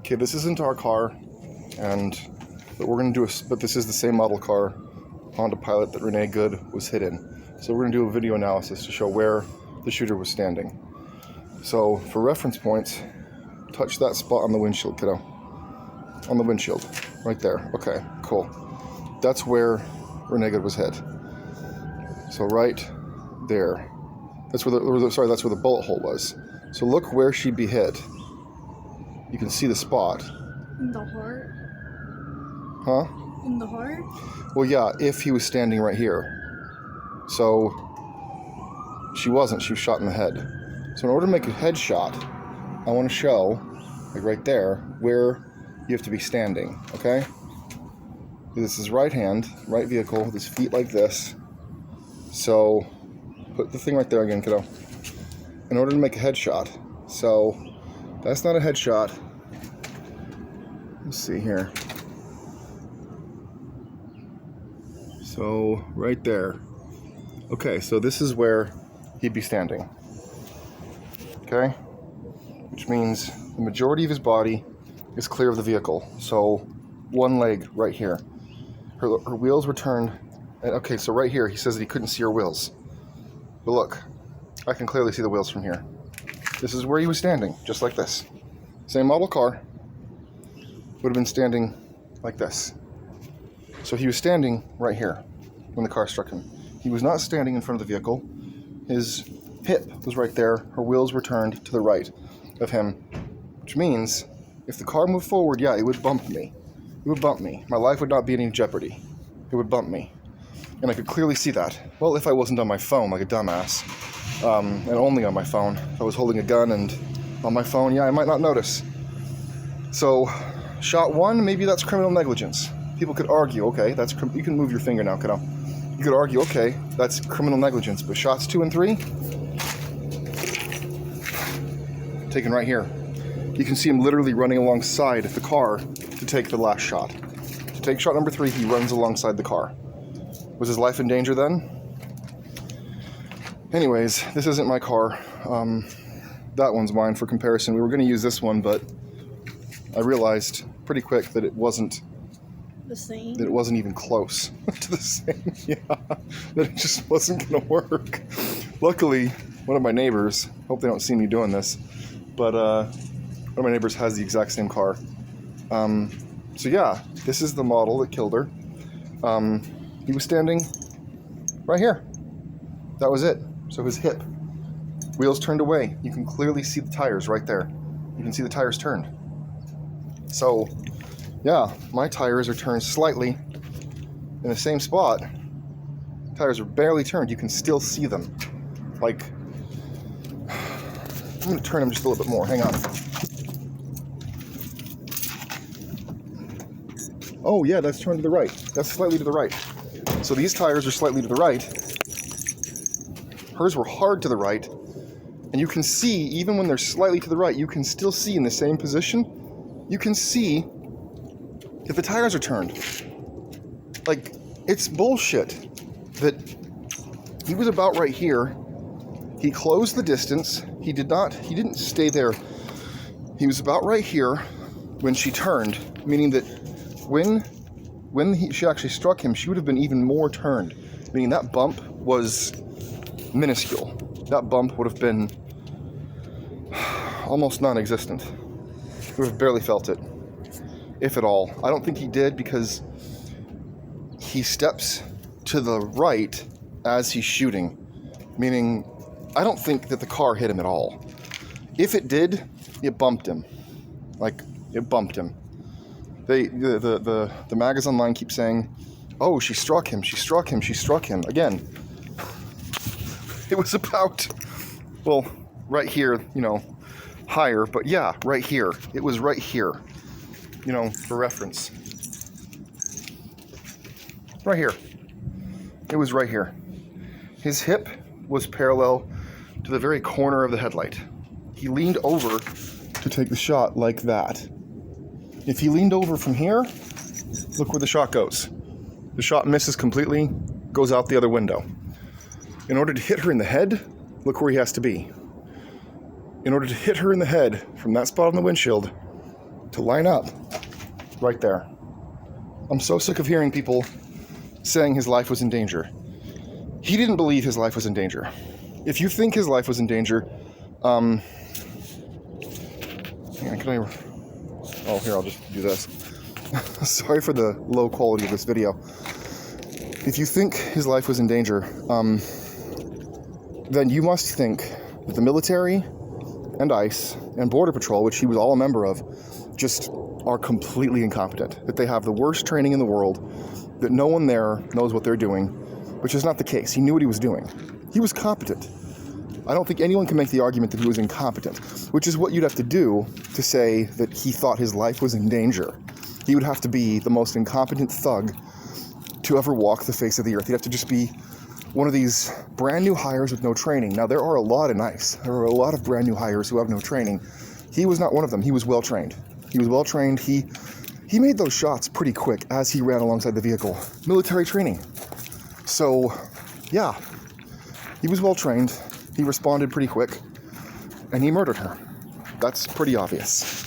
Okay, this isn't our car, but we're gonna but this is the same model car, Honda Pilot, that Renee Good was hit in. So we're gonna do a video analysis to show where the shooter was standing. So for reference points, touch that spot on the windshield, kiddo. On the windshield, right there. Okay, cool. That's where Renee Good was hit. So right there. That's where that's where the bullet hole was. So look where she'd be hit. You can see the spot. In the heart? Huh? In the heart? Well, yeah, if he was standing right here. So she wasn't. She was shot in the head. So in order to make a headshot, I want to show, like right there, where you have to be standing, okay? This is right hand, right vehicle, with his feet like this. So put the thing right there again, kiddo. In order to make a headshot. So that's not a headshot. Let's see here. So right there. Okay, so this is where he'd be standing. Okay? Which means the majority of his body is clear of the vehicle. So one leg right here. Her wheels were turned. And okay, so right here he says that he couldn't see her wheels. But look, I can clearly see the wheels from here. This is where he was standing, just like this. Same model car. Would have been standing like this. So he was standing right here when the car struck him. He was not standing in front of the vehicle. His hip was right there. Her wheels were turned to the right of him, which means if the car moved forward, yeah, it would bump me. It would bump me. My life would not be in any jeopardy. It would bump me. And I could clearly see that. Well, if I wasn't on my phone like a dumbass, and only on my phone. If I was holding a gun and on my phone, yeah, I might not notice. So, shot one, maybe that's criminal negligence. People could argue, okay, you can move your finger now, kiddo. You could argue, okay, that's criminal negligence, but shots 2 and 3, taken right here. You can see him literally running alongside the car to take the last shot. To take shot number 3, he runs alongside the car. Was his life in danger then? Anyways, this isn't my car. That one's mine for comparison. We were going to use this one, but I realized pretty quick that it wasn't the same. That it wasn't even close to the same. Yeah, that it just wasn't going to work. Luckily, one of my neighbors, hope they don't see me doing this, but one of my neighbors has the exact same car. So yeah, this is the model that killed her. He was standing right here. That was it. So his hip, wheels turned away. You can clearly see the tires right there. You can see the tires turned. So, yeah, my tires are turned slightly in the same spot. Tires are barely turned. You can still see them. Like, I'm going to turn them just a little bit more. Hang on. Oh, yeah, that's turned to the right. That's slightly to the right. So these tires are slightly to the right. Hers were hard to the right. And you can see, even when they're slightly to the right, you can still see in the same position, you can see that the tires are turned. Like, it's bullshit that he was about right here. He closed the distance. He didn't stay there. He was about right here when she turned, meaning that when she actually struck him, she would have been even more turned, meaning that bump was minuscule. That bump would have been almost non-existent. He would have barely felt it, if at all. I don't think he did, because he steps to the right as he's shooting, meaning I don't think that the car hit him at all. If it did, it bumped him. Like, it bumped him. The magas online keep saying, oh, she struck him, she struck him, she struck him. Again, it was about, well, right here, you know, higher, but yeah, right here. It was right here, you know, for reference. Right here. It was right here. His hip was parallel to the very corner of the headlight. He leaned over to take the shot like that. If he leaned over from here, look where the shot goes. The shot misses completely, goes out the other window. In order to hit her in the head, look where he has to be. In order to hit her in the head from that spot on the windshield, to line up right there. I'm so sick of hearing people saying his life was in danger. He didn't believe his life was in danger. If you think his life was in danger, hang on, can I... Oh, here, I'll just do this. Sorry for the low quality of this video. If you think his life was in danger, then you must think that the military and ICE and Border Patrol, which he was all a member of, just are completely incompetent. That they have the worst training in the world, that no one there knows what they're doing, which is not the case. He knew what he was doing. He was competent. I don't think anyone can make the argument that he was incompetent, which is what you'd have to do to say that he thought his life was in danger. He would have to be the most incompetent thug to ever walk the face of the earth. He'd have to just be one of these brand new hires with no training. Now, there are a lot in ICE. There are a lot of brand new hires who have no training. He was not one of them. He was well trained. He was well trained. He made those shots pretty quick as he ran alongside the vehicle. Military training. So, yeah, he was well trained. He responded pretty quick, and he murdered her. That's pretty obvious.